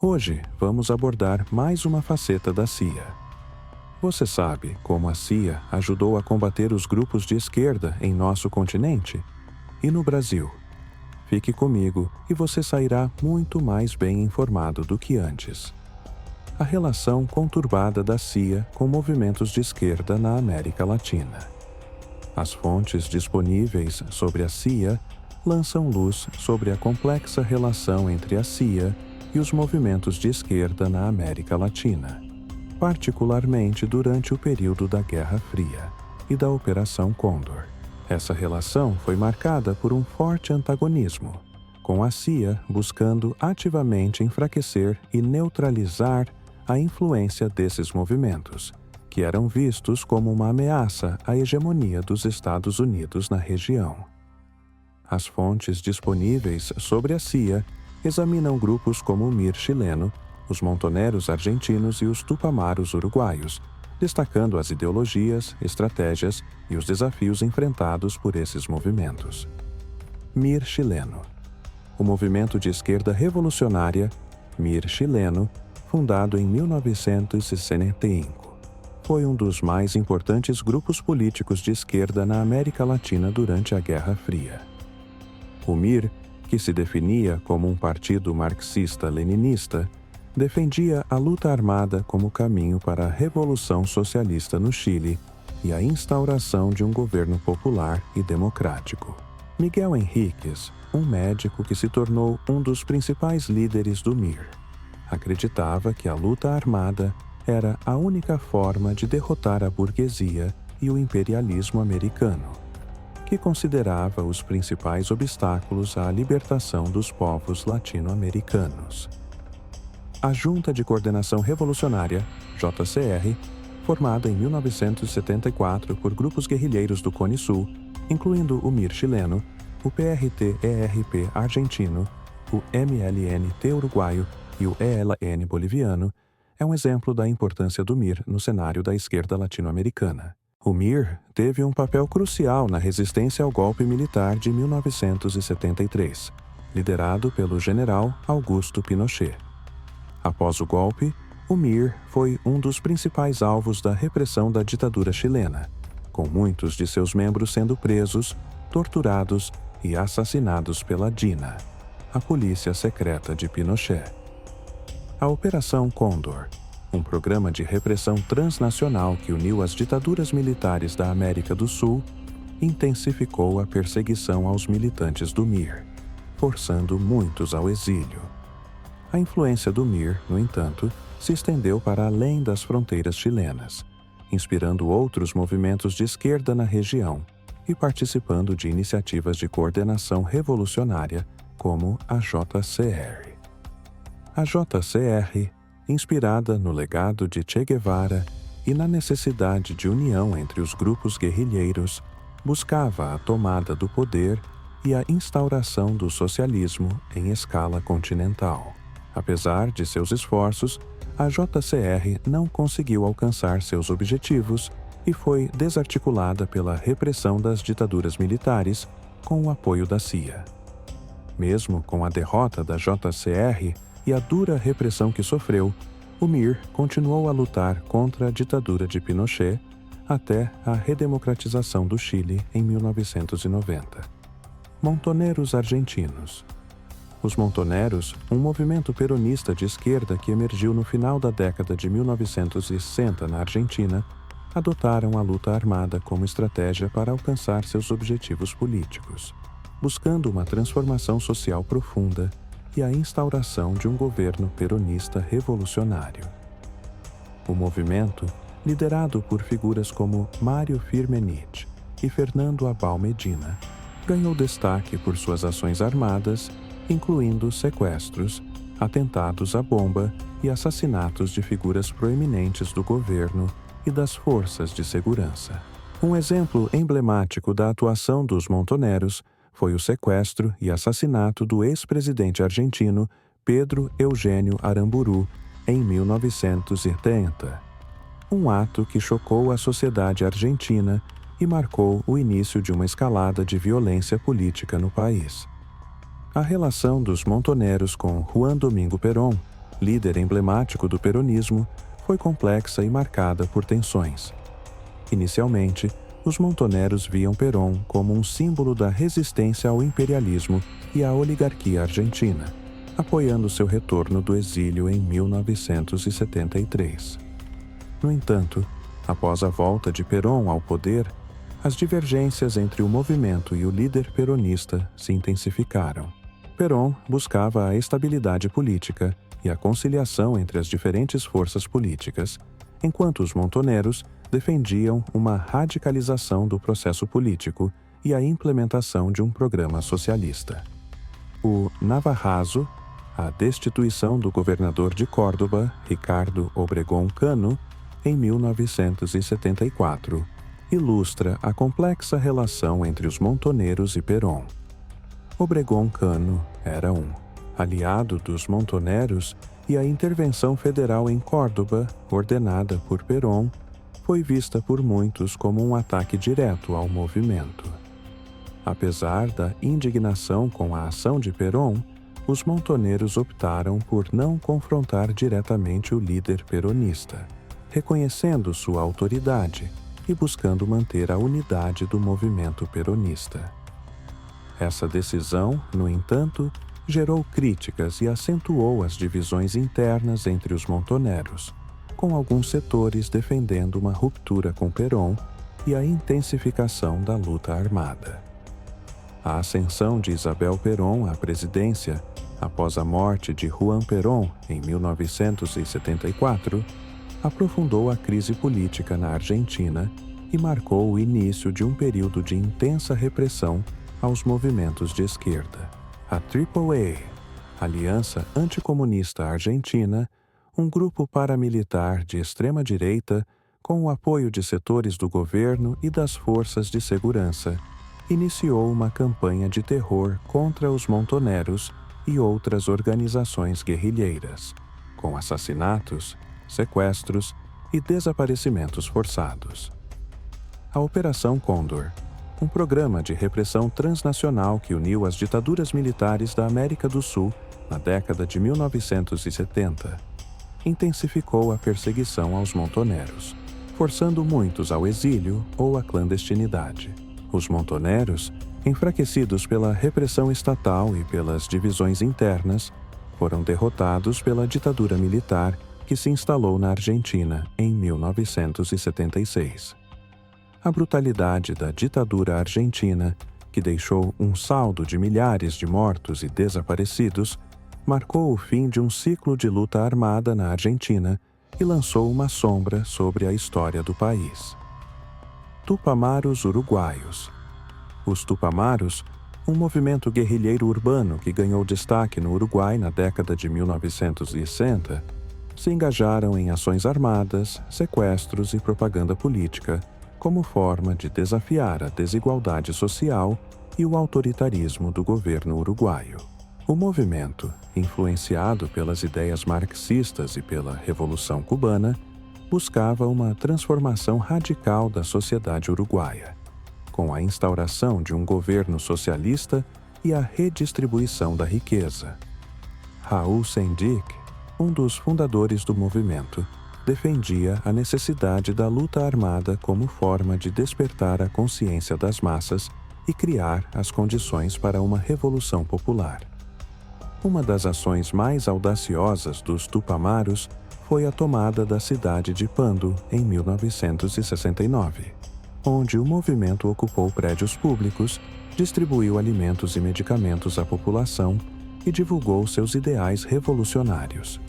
Hoje vamos abordar mais uma faceta da CIA. Você sabe como a CIA ajudou a combater os grupos de esquerda em nosso continente e no Brasil? Fique comigo e você sairá muito mais bem informado do que antes. A relação conturbada da CIA com movimentos de esquerda na América Latina. As fontes disponíveis sobre a CIA lançam luz sobre a complexa relação entre a CIA e os movimentos de esquerda na América Latina, particularmente durante o período da Guerra Fria e da Operação Condor. Essa relação foi marcada por um forte antagonismo, com a CIA buscando ativamente enfraquecer e neutralizar a influência desses movimentos, que eram vistos como uma ameaça à hegemonia dos Estados Unidos na região. As fontes disponíveis sobre a CIA examinam grupos como o MIR chileno, os Montoneros argentinos e os Tupamaros uruguaios, destacando as ideologias, estratégias e os desafios enfrentados por esses movimentos. MIR chileno. O movimento de esquerda revolucionária, MIR chileno, fundado em 1965, foi um dos mais importantes grupos políticos de esquerda na América Latina durante a Guerra Fria. O MIR, que se definia como um partido marxista-leninista, defendia a luta armada como caminho para a Revolução Socialista no Chile e a instauração de um governo popular e democrático. Miguel Henríquez, um médico que se tornou um dos principais líderes do MIR, acreditava que a luta armada era a única forma de derrotar a burguesia e o imperialismo americano, que considerava os principais obstáculos à libertação dos povos latino-americanos. A Junta de Coordenação Revolucionária, JCR, formada em 1974 por grupos guerrilheiros do Cone Sul, incluindo o MIR chileno, o PRT-ERP argentino, o MLN-T uruguaio e o ELN boliviano, é um exemplo da importância do MIR no cenário da esquerda latino-americana. O MIR teve um papel crucial na resistência ao golpe militar de 1973, liderado pelo general Augusto Pinochet. Após o golpe, o MIR foi um dos principais alvos da repressão da ditadura chilena, com muitos de seus membros sendo presos, torturados e assassinados pela DINA, a polícia secreta de Pinochet. A Operação Condor, um programa de repressão transnacional que uniu as ditaduras militares da América do Sul, intensificou a perseguição aos militantes do MIR, forçando muitos ao exílio. A influência do MIR, no entanto, se estendeu para além das fronteiras chilenas, inspirando outros movimentos de esquerda na região e participando de iniciativas de coordenação revolucionária como a JCR. A JCR, inspirada no legado de Che Guevara e na necessidade de união entre os grupos guerrilheiros, buscava a tomada do poder e a instauração do socialismo em escala continental. Apesar de seus esforços, a JCR não conseguiu alcançar seus objetivos e foi desarticulada pela repressão das ditaduras militares com o apoio da CIA. Mesmo com a derrota da JCR e a dura repressão que sofreu, o MIR continuou a lutar contra a ditadura de Pinochet até a redemocratização do Chile em 1990. Montoneros argentinos. Os Montoneros, um movimento peronista de esquerda que emergiu no final da década de 1960 na Argentina, adotaram a luta armada como estratégia para alcançar seus objetivos políticos, buscando uma transformação social profunda e a instauração de um governo peronista revolucionário. O movimento, liderado por figuras como Mário Firmenich e Fernando Abal Medina, ganhou destaque por suas ações armadas, incluindo sequestros, atentados à bomba e assassinatos de figuras proeminentes do governo e das forças de segurança. Um exemplo emblemático da atuação dos Montoneros foi o sequestro e assassinato do ex-presidente argentino Pedro Eugênio Aramburu em 1970. Um ato que chocou a sociedade argentina e marcou o início de uma escalada de violência política no país. A relação dos Montoneros com Juan Domingo Perón, líder emblemático do peronismo, foi complexa e marcada por tensões. Inicialmente, os montoneros viam Perón como um símbolo da resistência ao imperialismo e à oligarquia argentina, apoiando seu retorno do exílio em 1973. No entanto, após a volta de Perón ao poder, as divergências entre o movimento e o líder peronista se intensificaram. Perón buscava a estabilidade política e a conciliação entre as diferentes forças políticas, enquanto os montoneros defendiam uma radicalização do processo político e a implementação de um programa socialista. O Navarrazo, a destituição do governador de Córdoba, Ricardo Obregón Cano, em 1974, ilustra a complexa relação entre os montoneiros e Perón. Obregón Cano era um aliado dos montoneros e a intervenção federal em Córdoba, ordenada por Perón, foi vista por muitos como um ataque direto ao movimento. Apesar da indignação com a ação de Perón, os montoneiros optaram por não confrontar diretamente o líder peronista, reconhecendo sua autoridade e buscando manter a unidade do movimento peronista. Essa decisão, no entanto, gerou críticas e acentuou as divisões internas entre os montoneros, com alguns setores defendendo uma ruptura com Perón e a intensificação da luta armada. A ascensão de Isabel Perón à presidência, após a morte de Juan Perón em 1974, aprofundou a crise política na Argentina e marcou o início de um período de intensa repressão aos movimentos de esquerda. A AAA, Aliança Anticomunista Argentina, um grupo paramilitar de extrema-direita, com o apoio de setores do governo e das forças de segurança, iniciou uma campanha de terror contra os montoneros e outras organizações guerrilheiras, com assassinatos, sequestros e desaparecimentos forçados. A Operação Cóndor, um programa de repressão transnacional que uniu as ditaduras militares da América do Sul na década de 1970, intensificou a perseguição aos montoneros, forçando muitos ao exílio ou à clandestinidade. Os montoneros, enfraquecidos pela repressão estatal e pelas divisões internas, foram derrotados pela ditadura militar que se instalou na Argentina em 1976. A brutalidade da ditadura argentina, que deixou um saldo de milhares de mortos e desaparecidos, marcou o fim de um ciclo de luta armada na Argentina e lançou uma sombra sobre a história do país. Tupamaros uruguaios. Os Tupamaros, um movimento guerrilheiro urbano que ganhou destaque no Uruguai na década de 1960, se engajaram em ações armadas, sequestros e propaganda política, como forma de desafiar a desigualdade social e o autoritarismo do governo uruguaio. O movimento, influenciado pelas ideias marxistas e pela Revolução Cubana, buscava uma transformação radical da sociedade uruguaia, com a instauração de um governo socialista e a redistribuição da riqueza. Raul Sendic, um dos fundadores do movimento, defendia a necessidade da luta armada como forma de despertar a consciência das massas e criar as condições para uma revolução popular. Uma das ações mais audaciosas dos Tupamaros foi a tomada da cidade de Pando em 1969, onde o movimento ocupou prédios públicos, distribuiu alimentos e medicamentos à população e divulgou seus ideais revolucionários.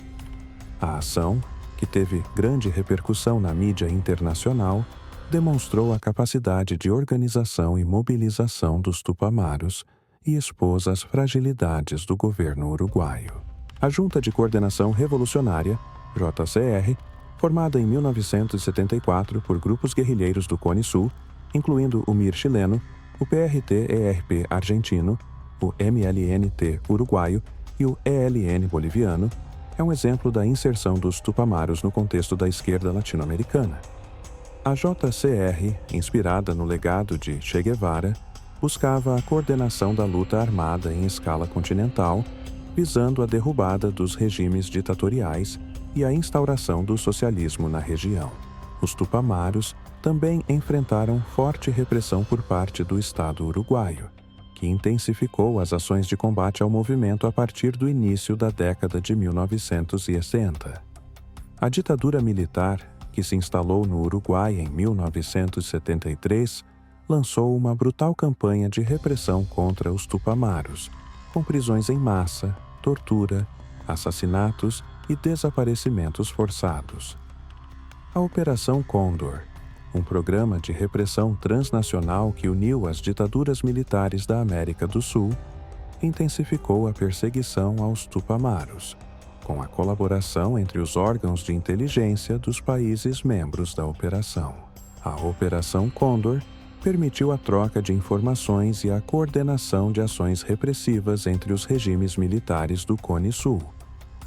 A ação, que teve grande repercussão na mídia internacional, demonstrou a capacidade de organização e mobilização dos Tupamaros e expôs as fragilidades do governo uruguaio. A Junta de Coordenação Revolucionária, JCR, formada em 1974 por grupos guerrilheiros do Cone Sul, incluindo o MIR chileno, o PRT-ERP argentino, o MLNT uruguaio e o ELN boliviano, é um exemplo da inserção dos Tupamaros no contexto da esquerda latino-americana. A JCR, inspirada no legado de Che Guevara, buscava a coordenação da luta armada em escala continental visando a derrubada dos regimes ditatoriais e a instauração do socialismo na região. Os Tupamaros também enfrentaram forte repressão por parte do Estado uruguaio, que intensificou as ações de combate ao movimento a partir do início da década de 1960. A ditadura militar, que se instalou no Uruguai em 1973, lançou uma brutal campanha de repressão contra os Tupamaros, com prisões em massa, tortura, assassinatos e desaparecimentos forçados. A Operação Cóndor, um programa de repressão transnacional que uniu as ditaduras militares da América do Sul, intensificou a perseguição aos Tupamaros, com a colaboração entre os órgãos de inteligência dos países membros da operação. A Operação Cóndor permitiu a troca de informações e a coordenação de ações repressivas entre os regimes militares do Cone Sul,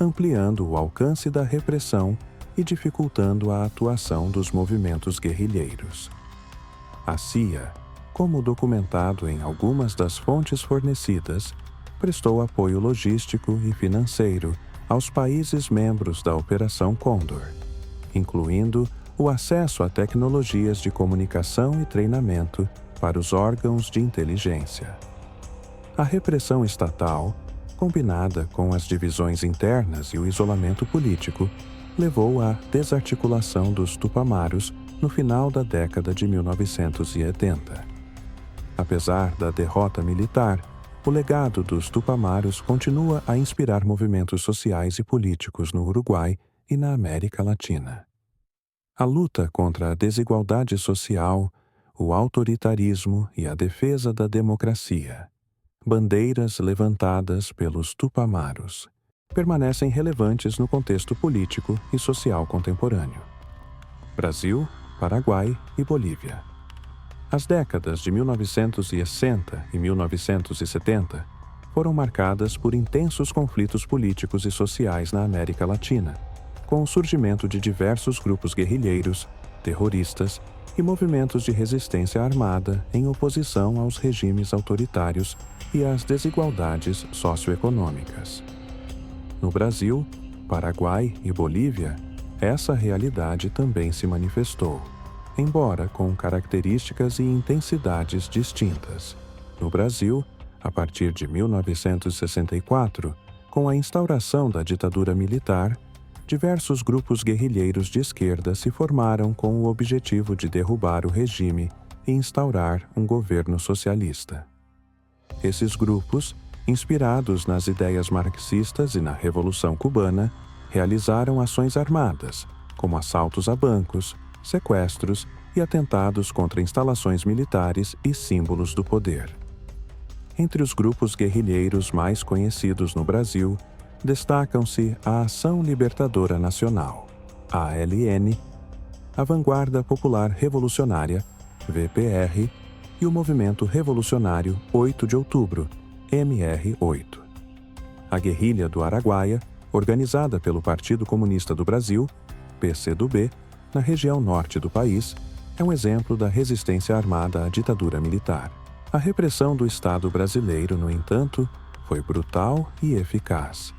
ampliando o alcance da repressão e dificultando a atuação dos movimentos guerrilheiros. A CIA, como documentado em algumas das fontes fornecidas, prestou apoio logístico e financeiro aos países membros da Operação Cóndor, incluindo o acesso a tecnologias de comunicação e treinamento para os órgãos de inteligência. A repressão estatal, combinada com as divisões internas e o isolamento político, levou à desarticulação dos Tupamaros no final da década de 1980. Apesar da derrota militar, o legado dos Tupamaros continua a inspirar movimentos sociais e políticos no Uruguai e na América Latina. A luta contra a desigualdade social, o autoritarismo e a defesa da democracia, bandeiras levantadas pelos Tupamaros, permanecem relevantes no contexto político e social contemporâneo. Brasil, Paraguai e Bolívia. As décadas de 1960 e 1970 foram marcadas por intensos conflitos políticos e sociais na América Latina, com o surgimento de diversos grupos guerrilheiros, terroristas e movimentos de resistência armada em oposição aos regimes autoritários e às desigualdades socioeconômicas. No Brasil, Paraguai e Bolívia, essa realidade também se manifestou, embora com características e intensidades distintas. No Brasil, a partir de 1964, com a instauração da ditadura militar, diversos grupos guerrilheiros de esquerda se formaram com o objetivo de derrubar o regime e instaurar um governo socialista. Esses grupos, inspirados nas ideias marxistas e na Revolução Cubana, realizaram ações armadas, como assaltos a bancos, sequestros e atentados contra instalações militares e símbolos do poder. Entre os grupos guerrilheiros mais conhecidos no Brasil, destacam-se a Ação Libertadora Nacional, ALN, a Vanguarda Popular Revolucionária, VPR, e o Movimento Revolucionário 8 de Outubro, MR8. A Guerrilha do Araguaia, organizada pelo Partido Comunista do Brasil, PCdoB, na região norte do país, é um exemplo da resistência armada à ditadura militar. A repressão do Estado brasileiro, no entanto, foi brutal e eficaz,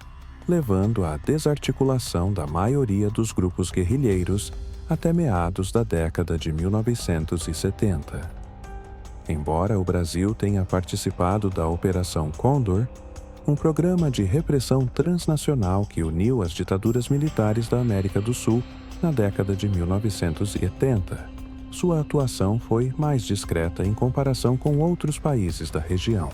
levando à desarticulação da maioria dos grupos guerrilheiros até meados da década de 1970. Embora o Brasil tenha participado da Operação Cóndor, um programa de repressão transnacional que uniu as ditaduras militares da América do Sul na década de 1980, sua atuação foi mais discreta em comparação com outros países da região.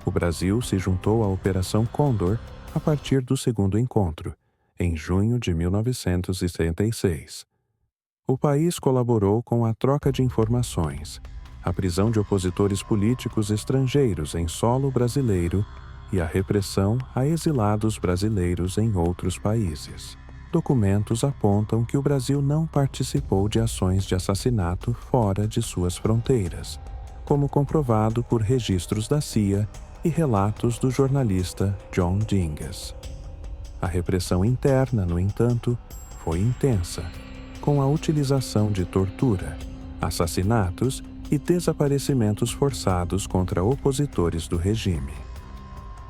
O Brasil se juntou à Operação Cóndor a partir do segundo encontro, em junho de 1976. O país colaborou com a troca de informações, a prisão de opositores políticos estrangeiros em solo brasileiro e a repressão a exilados brasileiros em outros países. Documentos apontam que o Brasil não participou de ações de assassinato fora de suas fronteiras, como comprovado por registros da CIA e relatos do jornalista John Dinges. A repressão interna, no entanto, foi intensa, com a utilização de tortura, assassinatos e desaparecimentos forçados contra opositores do regime.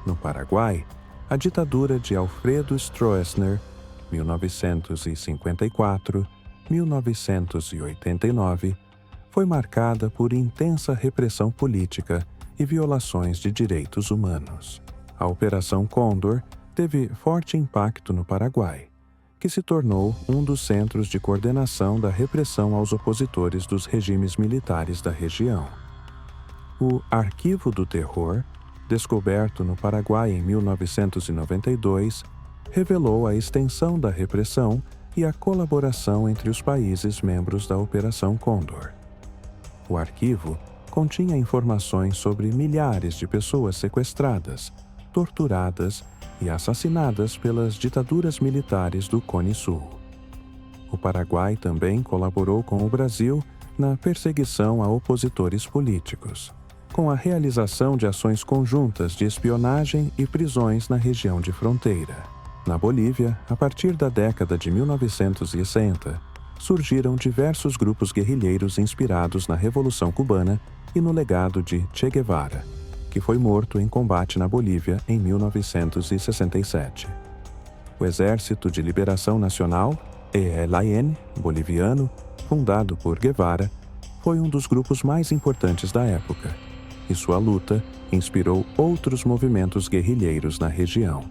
No Paraguai, A ditadura de Alfredo Stroessner, 1954-1989, foi marcada por intensa repressão política e violações de direitos humanos. A Operação Condor teve forte impacto no Paraguai, que se tornou um dos centros de coordenação da repressão aos opositores dos regimes militares da região. O Arquivo do Terror, descoberto no Paraguai em 1992, revelou a extensão da repressão e a colaboração entre os países membros da Operação Condor. O arquivo continha informações sobre milhares de pessoas sequestradas, torturadas e assassinadas pelas ditaduras militares do Cone Sul. O Paraguai também colaborou com o Brasil na perseguição a opositores políticos, com a realização de ações conjuntas de espionagem e prisões na região de fronteira. Na Bolívia, a partir da década de 1960, surgiram diversos grupos guerrilheiros inspirados na Revolução Cubana e no legado de Che Guevara, que foi morto em combate na Bolívia em 1967. O Exército de Liberação Nacional, ELN, boliviano, fundado por Guevara, foi um dos grupos mais importantes da época, e sua luta inspirou outros movimentos guerrilheiros na região.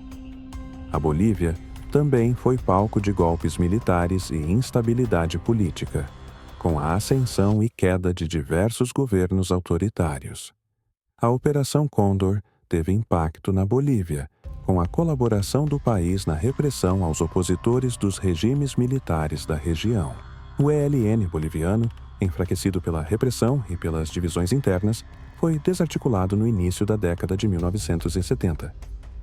A Bolívia também foi palco de golpes militares e instabilidade política, com a ascensão e queda de diversos governos autoritários. A Operação Condor teve impacto na Bolívia, com a colaboração do país na repressão aos opositores dos regimes militares da região. O ELN boliviano, enfraquecido pela repressão e pelas divisões internas, foi desarticulado no início da década de 1970.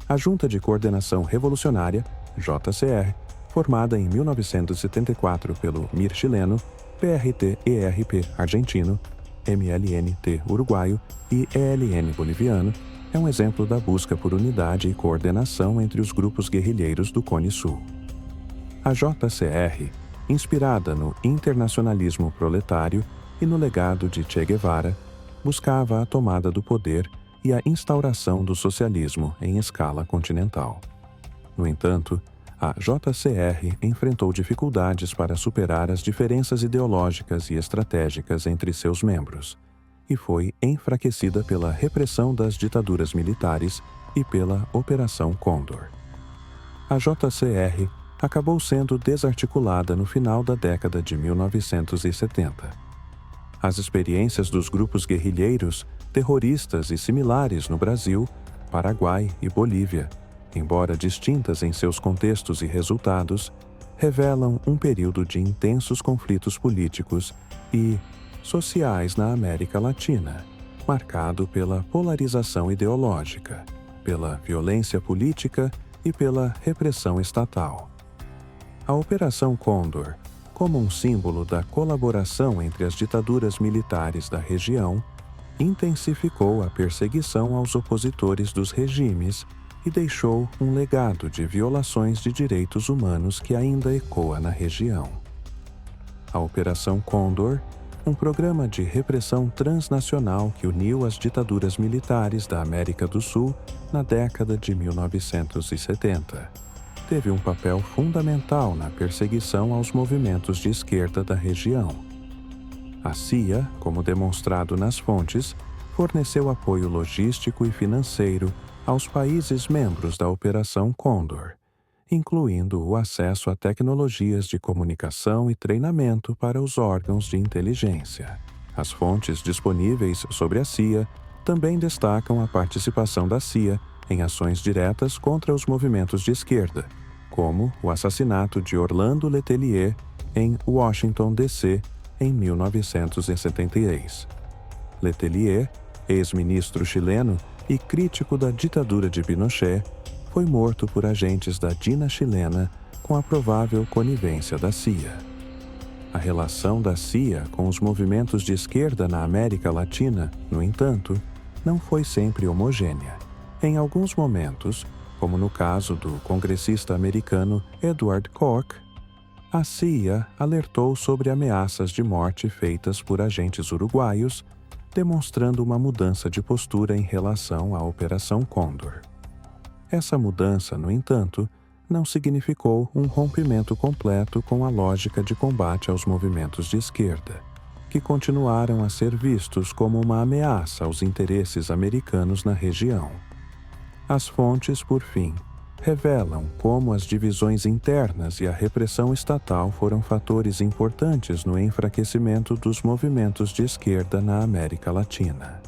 A Junta de Coordenação Revolucionária, JCR, formada em 1974 pelo MIR chileno, PRT-ERP argentino, MLNT uruguaio e ELN boliviano, é um exemplo da busca por unidade e coordenação entre os grupos guerrilheiros do Cone Sul. A JCR, inspirada no internacionalismo proletário e no legado de Che Guevara, buscava a tomada do poder e a instauração do socialismo em escala continental. No entanto, a JCR enfrentou dificuldades para superar as diferenças ideológicas e estratégicas entre seus membros, e foi enfraquecida pela repressão das ditaduras militares e pela Operação Condor. A JCR acabou sendo desarticulada no final da década de 1970. As experiências dos grupos guerrilheiros, terroristas e similares no Brasil, Paraguai e Bolívia, embora distintas em seus contextos e resultados, revelam um período de intensos conflitos políticos e sociais na América Latina, marcado pela polarização ideológica, pela violência política e pela repressão estatal. A Operação Condor, como um símbolo da colaboração entre as ditaduras militares da região, intensificou a perseguição aos opositores dos regimes e deixou um legado de violações de direitos humanos que ainda ecoa na região. A Operação Condor, um programa de repressão transnacional que uniu as ditaduras militares da América do Sul na década de 1970, teve um papel fundamental na perseguição aos movimentos de esquerda da região. A CIA, como demonstrado nas fontes, forneceu apoio logístico e financeiro aos países membros da Operação Condor, incluindo o acesso a tecnologias de comunicação e treinamento para os órgãos de inteligência. As fontes disponíveis sobre a CIA também destacam a participação da CIA em ações diretas contra os movimentos de esquerda, como o assassinato de Orlando Letelier em Washington, D.C., em 1976. Letelier, ex-ministro chileno e crítico da ditadura de Pinochet, foi morto por agentes da DINA chilena com a provável conivência da CIA. A relação da CIA com os movimentos de esquerda na América Latina, no entanto, não foi sempre homogênea. Em alguns momentos, como no caso do congressista americano Edward Koch, a CIA alertou sobre ameaças de morte feitas por agentes uruguaios, demonstrando uma mudança de postura em relação à Operação Condor. Essa mudança, no entanto, não significou um rompimento completo com a lógica de combate aos movimentos de esquerda, que continuaram a ser vistos como uma ameaça aos interesses americanos na região. As fontes, por fim, revelam como as divisões internas e a repressão estatal foram fatores importantes no enfraquecimento dos movimentos de esquerda na América Latina.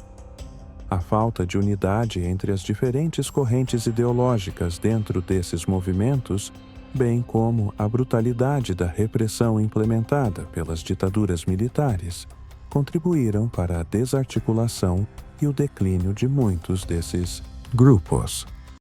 A falta de unidade entre as diferentes correntes ideológicas dentro desses movimentos, bem como a brutalidade da repressão implementada pelas ditaduras militares, contribuíram para a desarticulação e o declínio de muitos desses grupos.